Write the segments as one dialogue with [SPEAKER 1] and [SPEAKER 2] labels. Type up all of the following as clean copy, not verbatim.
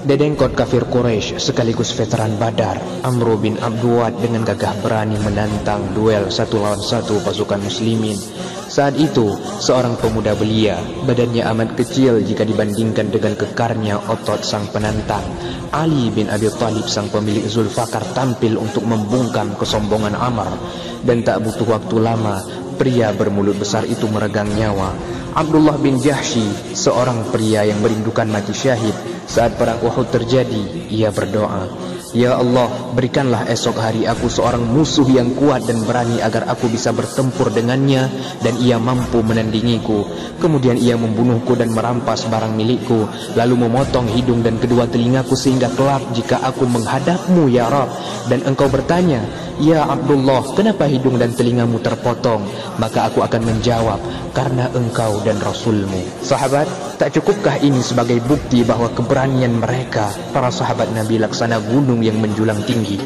[SPEAKER 1] Dedengkot kafir Quraisy sekaligus veteran Badar, Amr bin Abduwad dengan gagah berani menantang duel 1 lawan 1 pasukan muslimin. Saat itu, seorang pemuda belia, badannya amat kecil jika dibandingkan dengan kekarnya otot sang penantang. Ali bin Abi Thalib sang pemilik Zulfaqar tampil untuk membungkam kesombongan Amr. Dan tak butuh waktu lama, pria bermulut besar itu meregang nyawa. Abdullah bin Jahsy, seorang pria yang merindukan mati syahid, saat perang Uhud terjadi, ia berdoa, "Ya Allah, berikanlah esok hari aku seorang musuh yang kuat dan berani agar aku bisa bertempur dengannya dan ia mampu menandingiku." Kemudian ia membunuhku dan merampas barang milikku, lalu memotong hidung dan kedua telingaku sehingga kelak jika aku menghadapmu ya Rabb dan engkau bertanya, "Ya Abdullah, kenapa hidung dan telingamu terpotong?" Maka aku akan menjawab, "Karena engkau dan Rasulmu." Sahabat, tak cukupkah ini sebagai bukti bahwa keberanian mereka, para sahabat Nabi, laksana gunung yang menjulang tinggi?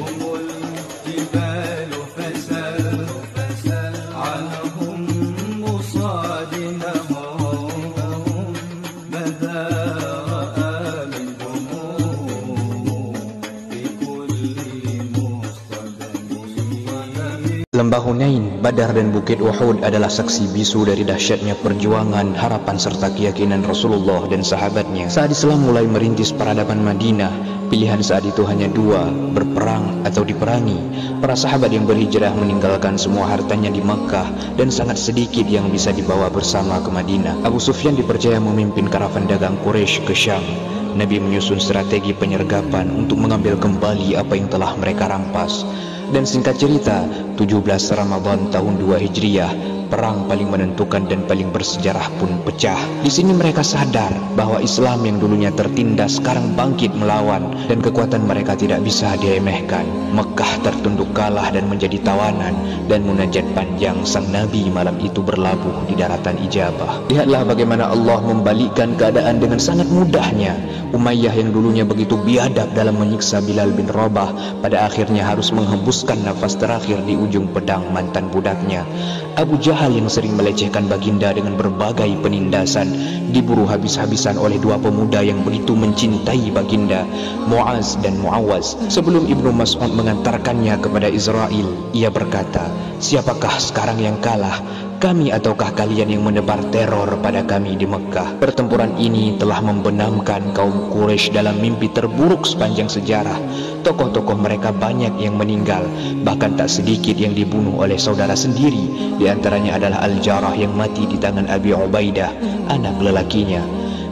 [SPEAKER 1] Lembah Hunain, Badar dan Bukit Uhud adalah saksi bisu dari dahsyatnya perjuangan, harapan serta keyakinan Rasulullah dan sahabatnya. Saat Islam mulai merintis peradaban Madinah, pilihan saat itu hanya dua, berperang atau diperangi. Para sahabat yang berhijrah meninggalkan semua hartanya di Makkah dan sangat sedikit yang bisa dibawa bersama ke Madinah. Abu Sufyan dipercaya memimpin karavan dagang Quraisy ke Syam. Nabi menyusun strategi penyergapan untuk mengambil kembali apa yang telah mereka rampas. Dan singkat cerita, 17 Ramadan tahun 2 Hijriah, perang paling menentukan dan paling bersejarah pun pecah. Di sini mereka sadar bahwa Islam yang dulunya tertindas sekarang bangkit melawan dan kekuatan mereka tidak bisa diremehkan. Mekah tertunduk kalah dan menjadi tawanan, dan munajat panjang sang Nabi malam itu berlabuh di daratan ijabah. Lihatlah bagaimana Allah membalikkan keadaan dengan sangat mudahnya. Umayyah yang dulunya begitu biadab dalam menyiksa Bilal bin Rabah, pada akhirnya harus menghembuskan nafas terakhir di ujung pedang mantan budaknya. Abu Jahal yang sering melecehkan baginda dengan berbagai penindasan, diburu habis-habisan oleh dua pemuda yang begitu mencintai baginda, Muaz dan Muawaz. Sebelum Ibnu Mas'ud mengantarkannya kepada Israel, ia berkata, "Siapakah sekarang yang kalah? Kami ataukah kalian yang menebar teror pada kami di Mekah?" Pertempuran ini telah membenamkan kaum Quraisy dalam mimpi terburuk sepanjang sejarah. Tokoh-tokoh mereka banyak yang meninggal, bahkan tak sedikit yang dibunuh oleh saudara sendiri. Di antaranya adalah Al-Jarrah yang mati di tangan Abi Ubaidah, anak lelakinya.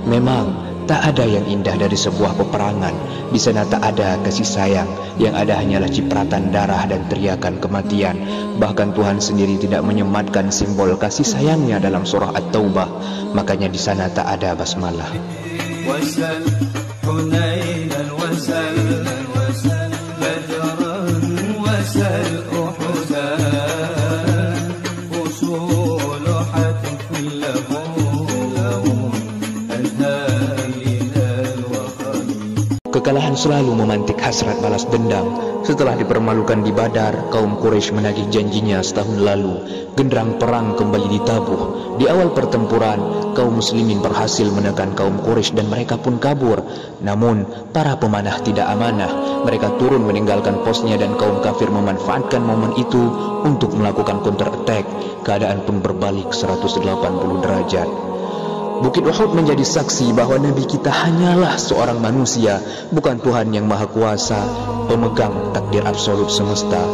[SPEAKER 1] Memang tak ada yang indah dari sebuah peperangan. Di sana tak ada kasih sayang, yang ada hanyalah cipratan darah dan teriakan kematian. Bahkan Tuhan sendiri tidak menyematkan simbol kasih sayangnya dalam surah At-Taubah. Makanya di sana tak ada basmalah. Kekalahan selalu memantik hasrat balas dendam. Setelah dipermalukan di Badar, kaum Quraisy menagih janjinya setahun lalu. Genderang perang kembali ditabuh. Di awal pertempuran, kaum muslimin berhasil menekan kaum Quraisy dan mereka pun kabur. Namun, para pemanah tidak amanah. Mereka turun meninggalkan posnya dan kaum kafir memanfaatkan momen itu untuk melakukan counter attack. Keadaan pun berbalik 180 derajat. Bukit Uhud menjadi saksi bahwa Nabi kita hanyalah seorang manusia, bukan Tuhan yang Maha Kuasa, pemegang takdir absolut semesta.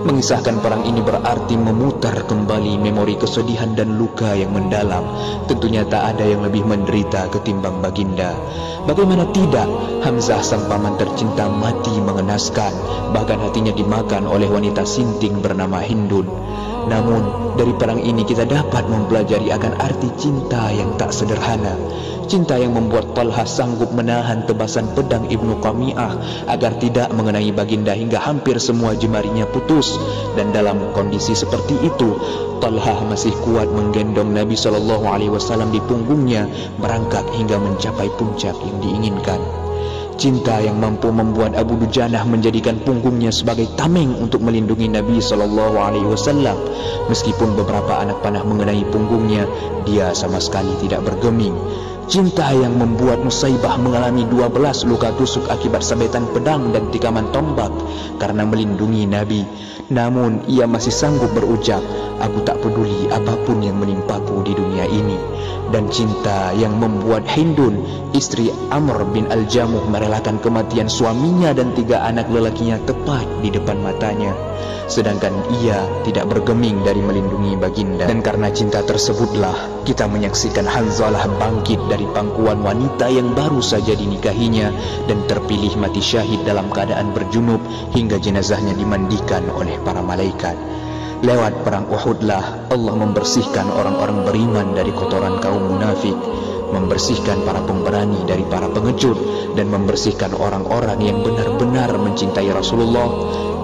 [SPEAKER 1] Mengisahkan perang ini berarti memutar kembali memori kesedihan dan luka yang mendalam. Tentunya tak ada yang lebih menderita ketimbang baginda. Bagaimana tidak, Hamzah sang paman tercinta mati mengenaskan, bahkan hatinya dimakan oleh wanita sinting bernama Hindun. Namun, dari perang ini kita dapat mempelajari akan arti cinta yang tak sederhana. Cinta yang membuat Talha sanggup menahan tebasan pedang Ibnu Qami'ah agar tidak mengenai baginda hingga hampir semua jemarinya putus. Dan dalam kondisi seperti itu, Talha masih kuat menggendong Nabi SAW di punggungnya, merangkak hingga mencapai puncak yang diinginkan. Cinta yang mampu membuat Abu Dujanah menjadikan punggungnya sebagai tameng untuk melindungi Nabi SAW. Meskipun beberapa anak panah mengenai punggungnya, dia sama sekali tidak bergeming. Cinta yang membuat Nusaybah mengalami 12 luka tusuk akibat sabetan pedang dan tikaman tombak karena melindungi Nabi. Namun ia masih sanggup berucap, "Aku tak peduli apapun yang menimpaku di dunia ini." Dan cinta yang membuat Hindun, istri Amr bin Al-Jamuh, merelakan kematian suaminya dan 3 anak lelakinya tepat di depan matanya, sedangkan ia tidak bergeming dari melindungi baginda. Dan karena cinta tersebutlah kita menyaksikan Hanzalah bangkit dari pangkuan wanita yang baru saja dinikahinya dan terpilih mati syahid dalam keadaan berjunub hingga jenazahnya dimandikan oleh para malaikat. Lewat perang Uhudlah Allah membersihkan orang-orang beriman dari kotoran kaum munafik, membersihkan para pemberani dari para pengecut, dan membersihkan orang-orang yang benar-benar mencintai Rasulullah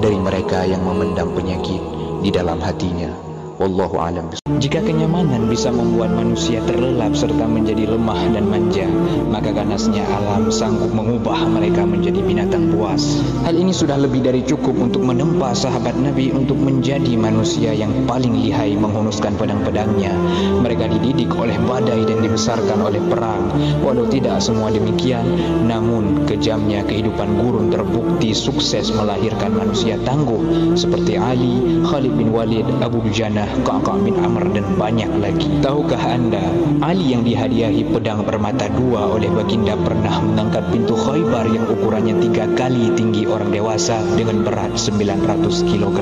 [SPEAKER 1] dari mereka yang memendam penyakit di dalam hatinya. Wallahu a'lam. Jika kenyamanan bisa membuat manusia terlelap serta menjadi lemah dan manja, maka ganasnya alam sanggup mengubah mereka menjadi binatang buas. Hal ini sudah lebih dari cukup untuk menempa sahabat Nabi untuk menjadi manusia yang paling lihai menghunuskan pedang-pedangnya. Mereka dididik oleh badai dan dibesarkan oleh perang. Walau tidak semua demikian, namun kejamnya kehidupan gurun terbukti sukses melahirkan manusia tangguh seperti Ali, Khalid bin Walid, Abu Dujanah, Ka'ka' bin Amr, dan banyak lagi. Tahukah anda, Ali yang dihadiahi pedang bermata 2 oleh baginda pernah mengangkat pintu Khaybar yang ukurannya 3 kali tinggi orang dewasa dengan berat 900 kg.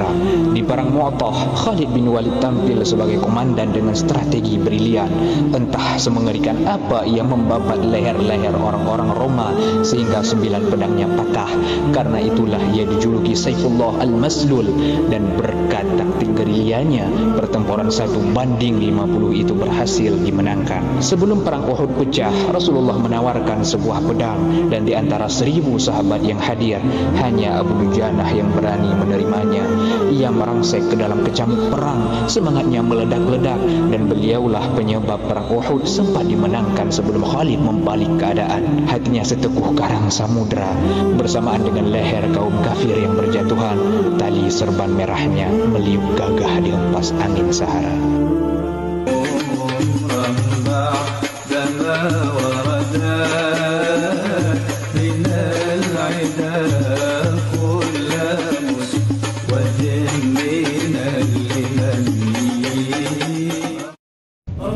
[SPEAKER 1] Di perang Mu'tah, Khalid bin Walid tampil sebagai komandan dengan strategi brilian. Entah semengerikan apa ia membabat leher-leher orang-orang Roma sehingga 9 pedangnya patah. Karena itulah ia dijuluki Saifullah Al-Maslul, dan berkat taktik gerilyanya, pertempuran 1:50 itu berhasil dimenangkan. Sebelum perang Uhud pecah, Rasulullah menawarkan sebuah pedang, dan di antara 1000 sahabat yang hadir, hanya Abu Dujanah yang berani menerimanya. Ia merangsek ke dalam kecamuk perang, semangatnya meledak-ledak, dan beliaulah penyebab perang Uhud sempat dimenangkan sebelum Khalid membalik keadaan. Hatinya seteguh karang samudra, bersamaan dengan leher kaum kafir yang berjatuhan, tali serban merahnya meliuk gagah dihempas angin Sahara.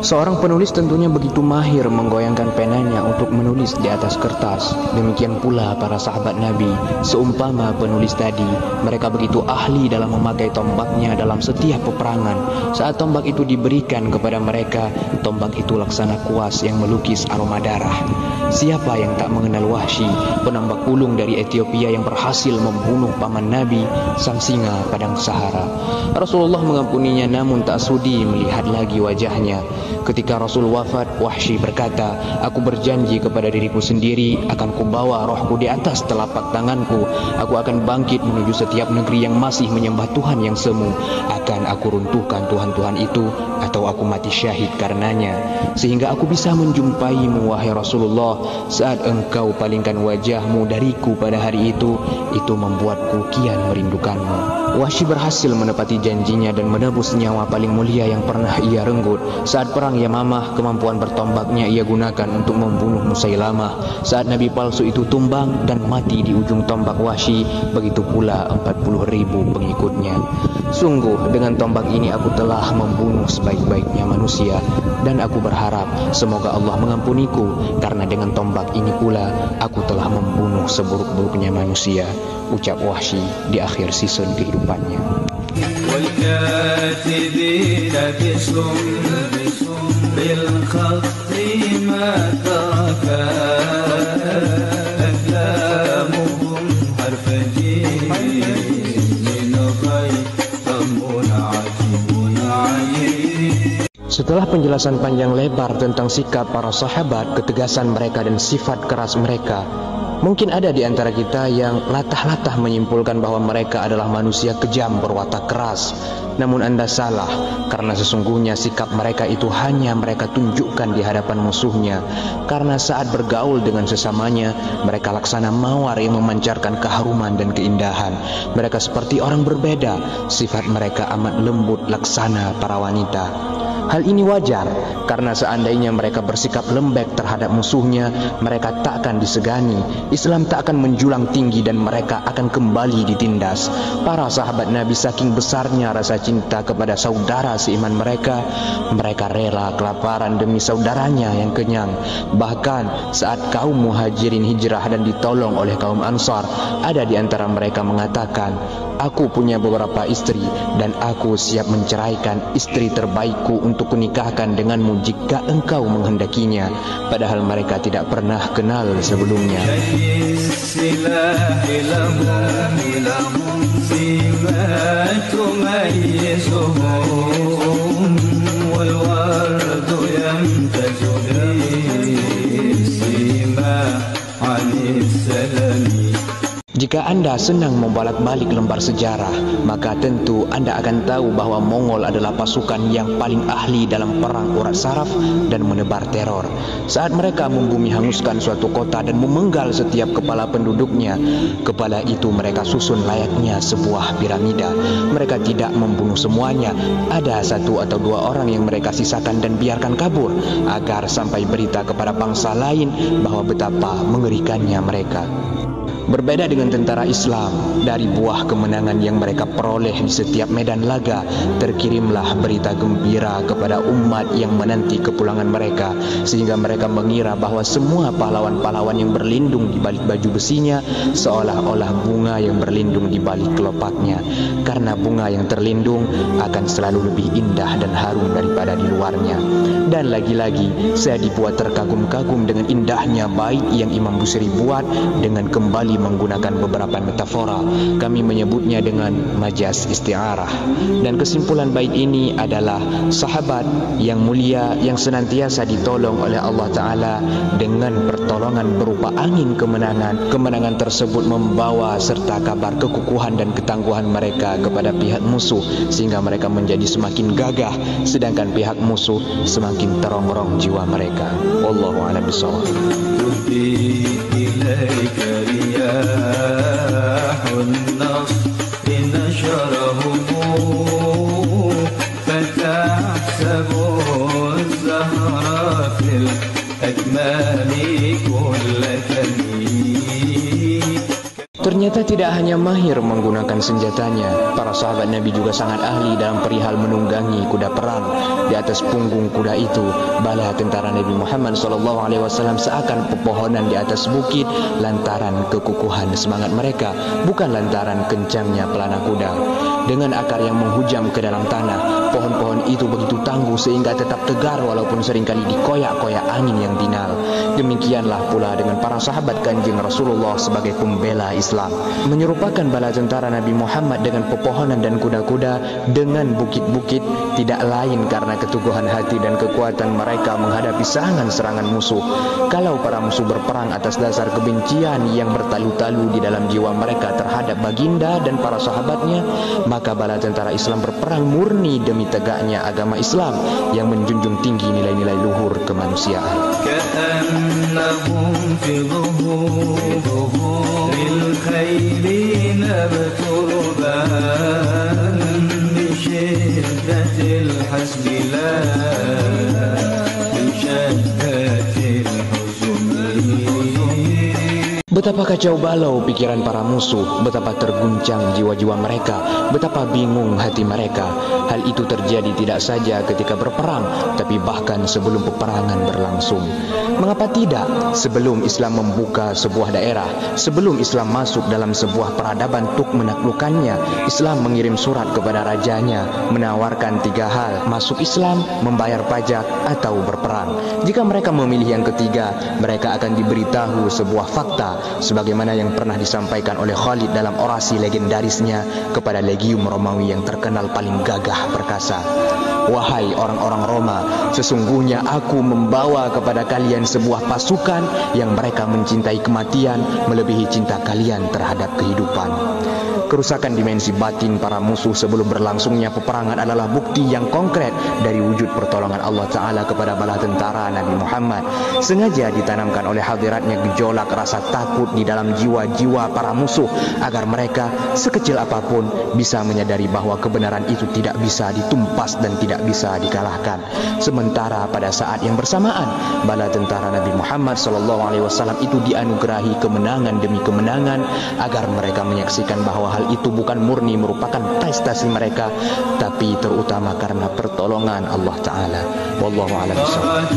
[SPEAKER 1] Seorang penulis tentunya begitu mahir menggoyangkan penanya untuk menulis di atas kertas. Demikian pula para sahabat Nabi, seumpama penulis tadi, mereka begitu ahli dalam memakai tombaknya dalam setiap peperangan. Saat tombak itu diberikan kepada mereka, tombak itu laksana kuas yang melukis aroma darah. Siapa yang tak mengenal Wahsy, penambak ulung dari Ethiopia yang berhasil membunuh paman Nabi, sang singa padang Sahara. Rasulullah mengampuninya, namun tak sudi melihat lagi wajahnya. Ketika Rasul wafat, Wahsy berkata, "Aku berjanji kepada diriku sendiri akan kubawa rohku di atas telapak tanganku. Aku akan bangkit menuju setiap negeri yang masih menyembah Tuhan yang semu. Akan aku runtuhkan Tuhan-Tuhan itu, atau aku mati syahid karenanya, sehingga aku bisa menjumpaimu, wahai Rasulullah. Saat engkau palingkan wajahmu dariku pada hari itu membuatku kian merindukanmu." Wahsy berhasil menepati janjinya dan menebus nyawa paling mulia yang pernah ia renggut. Saat perang Yamamah, kemampuan bertombaknya ia gunakan untuk membunuh Musailamah. Saat Nabi palsu itu tumbang dan mati di ujung tombak Wahsy, begitu pula 40.000 pengikutnya. Sungguh dengan tombak ini aku telah membunuh sebaik-baiknya manusia, dan aku berharap semoga Allah mengampuniku, karena dengan tombak ini pula aku telah membunuh seburuk-buruknya manusia, ucap Wahsy di akhir season kehidupannya. Setelah penjelasan panjang lebar tentang sikap para sahabat, ketegasan mereka dan sifat keras mereka, mungkin ada di antara kita yang latah-latah menyimpulkan bahwa mereka adalah manusia kejam berwatak keras. Namun Anda salah, karena sesungguhnya sikap mereka itu hanya mereka tunjukkan di hadapan musuhnya. Karena saat bergaul dengan sesamanya, mereka laksana mawar yang memancarkan keharuman dan keindahan. Mereka seperti orang berbeda, sifat mereka amat lembut laksana para wanita. Hal ini wajar karena seandainya mereka bersikap lembek terhadap musuhnya, mereka tak akan disegani. Islam tak akan menjulang tinggi dan mereka akan kembali ditindas. Para sahabat Nabi saking besarnya rasa cinta kepada saudara seiman mereka, mereka rela kelaparan demi saudaranya yang kenyang. Bahkan saat kaum Muhajirin hijrah dan ditolong oleh kaum Ansar, ada di antara mereka mengatakan, "Aku punya beberapa istri dan aku siap menceraikan istri terbaikku untuk kunikahkan denganmu jika engkau menghendakinya." Padahal mereka tidak pernah kenal sebelumnya. Jika Anda senang membolak-balik lembar sejarah, maka tentu Anda akan tahu bahwa Mongol adalah pasukan yang paling ahli dalam perang urat saraf dan menebar teror. Saat mereka membumi hanguskan suatu kota dan memenggal setiap kepala penduduknya, kepala itu mereka susun layaknya sebuah piramida. Mereka tidak membunuh semuanya. Ada satu atau dua orang yang mereka sisakan dan biarkan kabur, agar sampai berita kepada bangsa lain bahwa betapa mengerikannya mereka. Berbeda dengan tentara Islam, dari buah kemenangan yang mereka peroleh di setiap medan laga, terkirimlah berita gembira kepada umat yang menanti kepulangan mereka, sehingga mereka mengira bahwa semua pahlawan-pahlawan yang berlindung di balik baju besinya seolah-olah bunga yang berlindung di balik kelopaknya, karena bunga yang terlindung akan selalu lebih indah dan harum daripada di luarnya. Dan lagi-lagi saya dibuat terkagum-kagum dengan indahnya bait yang Imam Busiri buat dengan kembali menggunakan beberapa metafora. Kami menyebutnya dengan majaz isti'arah. Dan kesimpulan bait ini adalah sahabat yang mulia yang senantiasa ditolong oleh Allah Ta'ala dengan pertolongan berupa angin kemenangan. Kemenangan tersebut membawa serta kabar kekukuhan dan ketangguhan mereka kepada pihak musuh, sehingga mereka menjadi semakin gagah, sedangkan pihak musuh semakin terongrong jiwa mereka. Wallahu a'lam bishawab. رياح النصر نشرهم فتحسب الزهر في الأكمام كل تمييز. Ternyata tidak hanya mahir menggunakan senjatanya, para sahabat Nabi juga sangat ahli dalam perihal menunggangi kuda perang. Di atas punggung kuda itu, bala tentara Nabi Muhammad SAW seakan pepohonan di atas bukit lantaran kekukuhan semangat mereka, bukan lantaran kencangnya pelana kuda. Dengan akar yang menghujam ke dalam tanah, pohon-pohon itu begitu tangguh sehingga tetap tegar walaupun seringkali dikoyak-koyak angin yang binal. Demikianlah pula dengan para sahabat Kanjeng Rasulullah sebagai pembela Islam, menyerupakan bala tentara Nabi Muhammad dengan pepohonan dan kuda-kuda dengan bukit-bukit tidak lain karena keteguhan hati dan kekuatan mereka menghadapi serangan-serangan musuh. Kalau para musuh berperang atas dasar kebencian yang bertalu-talu di dalam jiwa mereka terhadap baginda dan para sahabatnya, maka bala tentara Islam berperang murni demi tegaknya agama Islam yang menjunjung tinggi nilai-nilai luhur kemanusiaan. Betapa kacau balau pikiran para musuh, betapa terguncang jiwa-jiwa mereka, betapa bingung hati mereka. Hal itu terjadi tidak saja ketika berperang, tapi bahkan sebelum peperangan berlangsung. Mengapa tidak? Sebelum Islam membuka sebuah daerah, sebelum Islam masuk dalam sebuah peradaban untuk menaklukkannya, Islam mengirim surat kepada rajanya, menawarkan 3 hal: masuk Islam, membayar pajak, atau berperang. Jika mereka memilih yang ketiga, mereka akan diberitahu sebuah fakta, sebagaimana yang pernah disampaikan oleh Khalid dalam orasi legendarisnya kepada Legium Romawi yang terkenal paling gagah perkasa. Wahai orang-orang Roma, sesungguhnya aku membawa kepada kalian sebuah pasukan yang mereka mencintai kematian melebihi cinta kalian terhadap kehidupan. Kerusakan dimensi batin para musuh sebelum berlangsungnya peperangan adalah bukti yang konkret dari wujud pertolongan Allah Ta'ala kepada bala tentara Nabi Muhammad. Sengaja ditanamkan oleh hadiratnya gejolak rasa takut di dalam jiwa-jiwa para musuh agar mereka sekecil apapun bisa menyadari bahwa kebenaran itu tidak bisa ditumpas dan tidak bisa dikalahkan. Sementara pada saat yang bersamaan, bala tentara Nabi Muhammad SAW itu dianugerahi kemenangan demi kemenangan agar mereka menyaksikan bahwa hal itu bukan murni merupakan prestasi mereka, tapi terutama karena pertolongan Allah Ta'ala. Wallahu a'lam bishawab.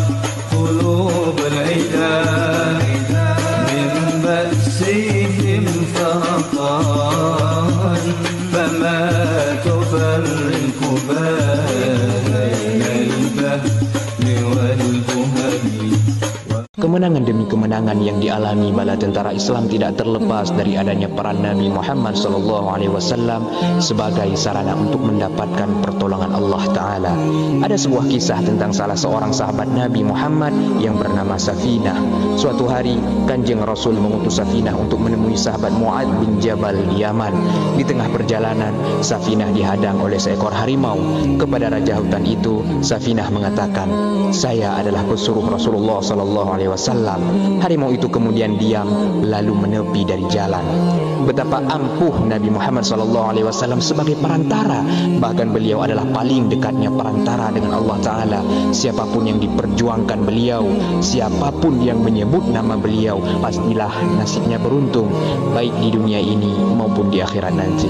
[SPEAKER 1] Kemenangan demi kemenangan yang dialami bala tentara Islam tidak terlepas dari adanya peran Nabi Muhammad SAW sebagai sarana untuk mendapatkan pertolongan Allah Ta'ala. Ada sebuah kisah tentang salah seorang sahabat Nabi Muhammad yang bernama Safinah. Suatu hari, Kanjeng Rasul mengutus Safinah untuk menemui sahabat Mu'ad bin Jabal di Yaman. Di tengah perjalanan, Safinah dihadang oleh seekor harimau. Kepada raja hutan itu, Safinah mengatakan, "Saya adalah pesuruh Rasulullah SAW." Harimau itu kemudian diam lalu menepi dari jalan. Betapa ampuh Nabi Muhammad SAW sebagai perantara. Bahkan beliau adalah paling dekatnya perantara dengan Allah Ta'ala. Siapapun yang diperjuangkan beliau, siapapun yang menyebut nama beliau, pastilah nasibnya beruntung, baik di dunia ini maupun di akhirat nanti.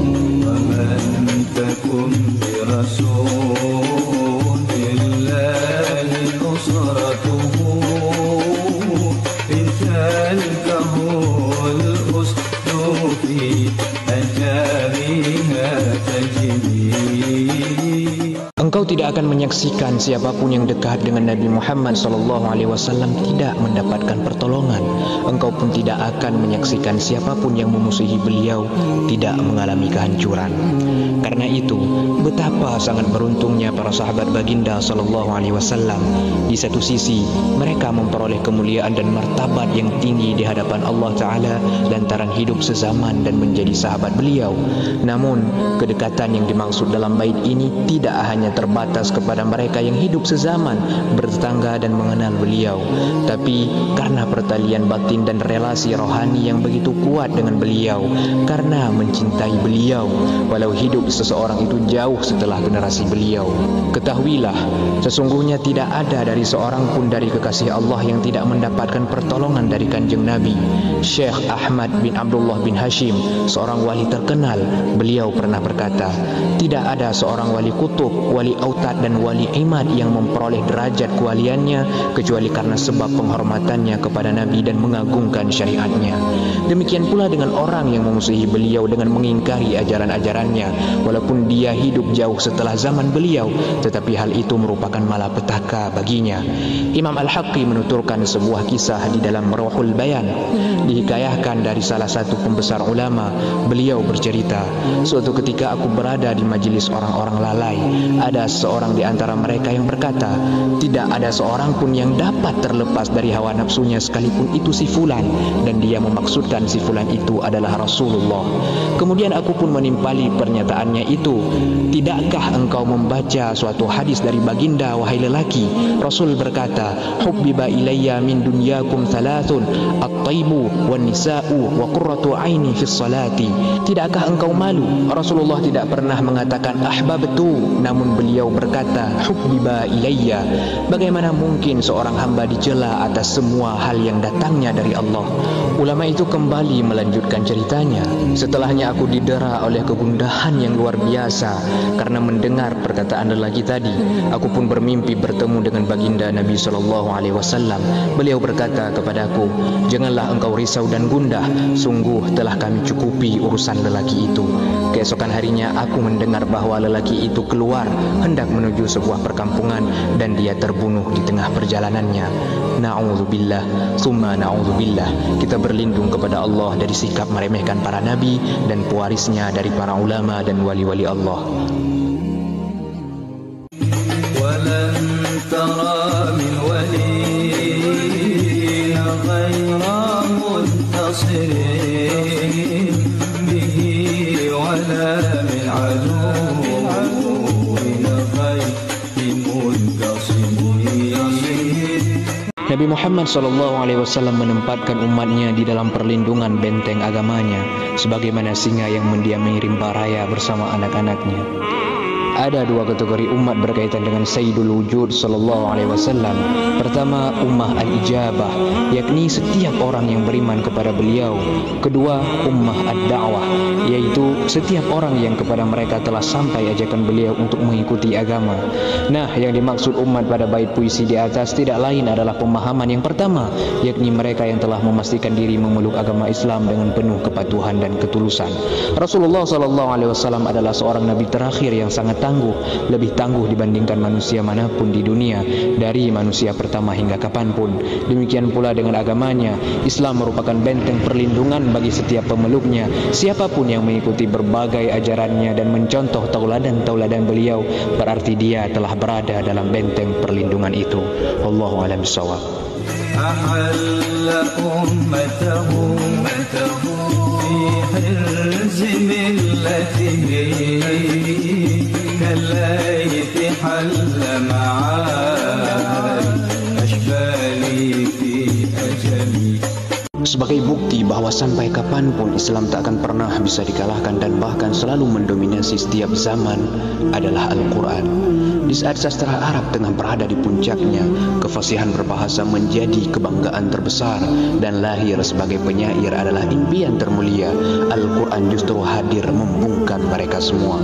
[SPEAKER 1] Engkau tidak akan menyaksikan siapapun yang dekat dengan Nabi Muhammad SAW tidak mendapatkan pertolongan. Engkau pun tidak akan menyaksikan siapapun yang memusuhi beliau tidak mengalami kehancuran. Karena itu, betapa sangat beruntungnya para sahabat baginda SAW. Di satu sisi, mereka memperoleh kemuliaan dan martabat yang tinggi di hadapan Allah Ta'ala lantaran hidup sezaman dan menjadi sahabat beliau. Namun, kedekatan yang dimaksud dalam bait ini tidak hanya terbatas kepada mereka yang hidup sezaman, bertetangga dan mengenal beliau, tapi karena pertalian batin dan relasi rohani yang begitu kuat dengan beliau, karena mencintai beliau walau hidup seseorang itu jauh setelah generasi beliau. Ketahuilah, sesungguhnya tidak ada dari seorang pun dari kekasih Allah yang tidak mendapatkan pertolongan dari Kanjeng Nabi. Syekh Ahmad bin Abdullah bin Hashim, seorang wali terkenal, beliau pernah berkata, tidak ada seorang wali kutub, wali autad dan wali imad yang memperoleh derajat kewaliannya kecuali karena sebab penghormatannya kepada Nabi dan mengagungkan syariatnya. Demikian pula dengan orang yang memusuhi beliau dengan mengingkari ajaran-ajarannya, walaupun dia hidup jauh setelah zaman beliau, tetapi hal itu merupakan malapetaka baginya. Imam Al-Haqqi menuturkan sebuah kisah di dalam Ruhul Bayan. Dihikayahkan dari salah satu pembesar ulama. Beliau bercerita, suatu ketika aku berada di majelis orang-orang lalai. Ada seorang di antara mereka yang berkata, tidak ada seorang pun yang dapat terlepas dari hawa nafsunya sekalipun itu si fulan, dan dia memaksudkan si fulan itu adalah Rasulullah. Kemudian aku pun menimpali pernyataannya itu, tidakkah engkau membaca suatu hadis dari baginda wahai lelaki? Rasul berkata, hubbiba ilayya min dunyakum thalathun, at-taibu wan nisa'u wa qurratu aini fis salati. Tidakkah engkau malu? Rasulullah tidak pernah mengatakan ahbabtu, namun beliau berkata hubbiba ilayya. Bagaimana mungkin seorang hamba dicela atas semua hal yang datangnya dari Allah? Ulama itu kembali melanjutkan ceritanya. Setelahnya aku didera oleh kegundahan yang luar biasa karena mendengar perkataan lelaki tadi. Aku pun bermimpi bertemu dengan baginda Nabi SAW. Beliau berkata kepadaku, janganlah engkau risau dan gundah, sungguh telah kami cukupi urusan lelaki itu. Keesokan harinya aku mendengar bahwa lelaki itu keluar hendak menuju sebuah perkampungan dan dia terbunuh di tengah perjalanannya. Na'udzubillah, summa na'udzubillah. Kita berlindung kepada Allah dari sikap meremehkan para nabi dan pewarisnya dari para ulama dan wali-wali Allah. Walan tara min waliyin ghaira muntasirin bihi wa Nabi Muhammad SAW menempatkan umatnya di dalam perlindungan benteng agamanya, sebagaimana singa yang mendiami rimba raya bersama anak-anaknya. Ada dua kategori umat berkaitan dengan Sayyidul Wujud SAW. Pertama, ummah al-ijabah, yakni setiap orang yang beriman kepada beliau. Kedua, ummah ad-da'wah, yaitu setiap orang yang kepada mereka telah sampai ajakan beliau untuk mengikuti agama. Nah, yang dimaksud umat pada bait puisi di atas tidak lain adalah pemahaman yang pertama, yakni mereka yang telah memastikan diri memeluk agama Islam dengan penuh kepatuhan dan ketulusan. Rasulullah SAW adalah seorang nabi terakhir yang sangat tangguh, lebih tangguh dibandingkan manusia manapun di dunia, dari manusia pertama hingga kapanpun. Demikian pula dengan agamanya. Islam merupakan benteng perlindungan bagi setiap pemeluknya. Siapapun yang mengikuti berbagai ajarannya dan mencontoh tauladan-tauladan beliau, berarti dia telah berada dalam benteng perlindungan itu. Wallahu a'lam bishawab.
[SPEAKER 2] كالليث حل معاي أشبالي في أجلي.
[SPEAKER 1] Sebagai bukti bahwa sampai kapanpun Islam tak akan pernah bisa dikalahkan dan bahkan selalu mendominasi setiap zaman adalah Al-Quran. Di saat sastra Arab tengah berada di puncaknya, kefasihan berbahasa menjadi kebanggaan terbesar dan lahir sebagai penyair adalah impian termulia. Al-Quran justru hadir membungkam mereka semua.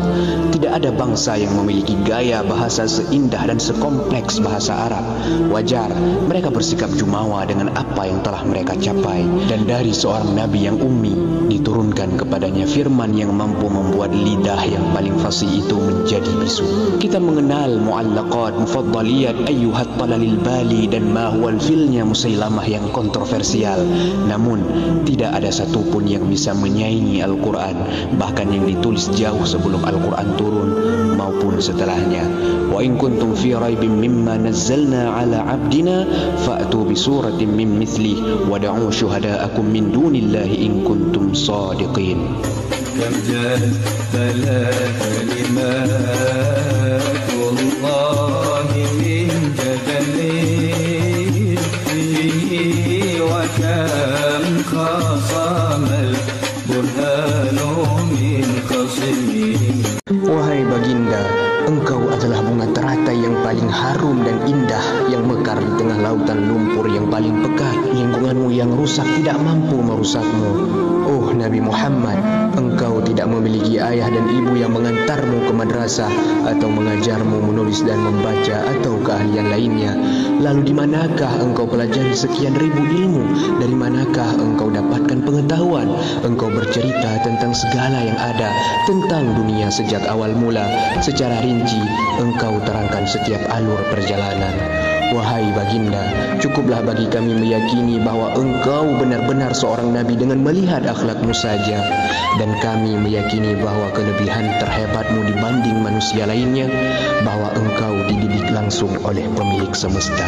[SPEAKER 1] Tidak ada bangsa yang memiliki gaya bahasa seindah dan sekompleks bahasa Arab. Wajar mereka bersikap jumawa dengan apa yang telah mereka capai. Dan dari seorang nabi yang ummi diturunkan kepadanya firman yang mampu membuat lidah yang paling fasih itu menjadi bisu. Kita mengenal mu'allaqat, mufaddaliyat, ayyuhat talalil bali dan mahwal filnya Musailamah yang kontroversial. Namun tidak ada satupun yang bisa menyaingi Al-Quran, bahkan yang ditulis jauh sebelum Al-Quran turun maupun setelahnya. Wa in kuntum fi raibin mimma nazzalna ala abdina fa'tu bi suratin min mithli wad'u syuhada'akum min dunillahi in kuntum sadiqin.
[SPEAKER 2] كم جدت كلمات الله من جدل وكم خصم البرهان من خصم.
[SPEAKER 1] Wahai baginda, engkau adalah bunga teratai yang paling harum dan indah yang mekar di tengah lautan lumpur yang paling pekat. Lingkunganmu yang rusak tidak mampu merusakmu. Oh Nabi Muhammad, engkau tidak memiliki ayah dan ibu yang mengantarmu ke madrasah atau mengajarmu menulis dan membaca atau keahlian lainnya. Lalu di manakah engkau pelajari sekian ribu ilmu? Dari manakah engkau dapatkan pengetahuan? Engkau bercerita tentang segala yang ada, tentang dunia sejak awal mula. Secara rinci, engkau terangkan setiap alur perjalanan. Wahai baginda, cukuplah bagi kami meyakini bahwa engkau benar-benar seorang nabi dengan melihat akhlakmu saja. Dan kami meyakini bahwa kelebihan terhebatmu dibanding manusia lainnya, bahwa engkau dididik langsung oleh pemilik semesta.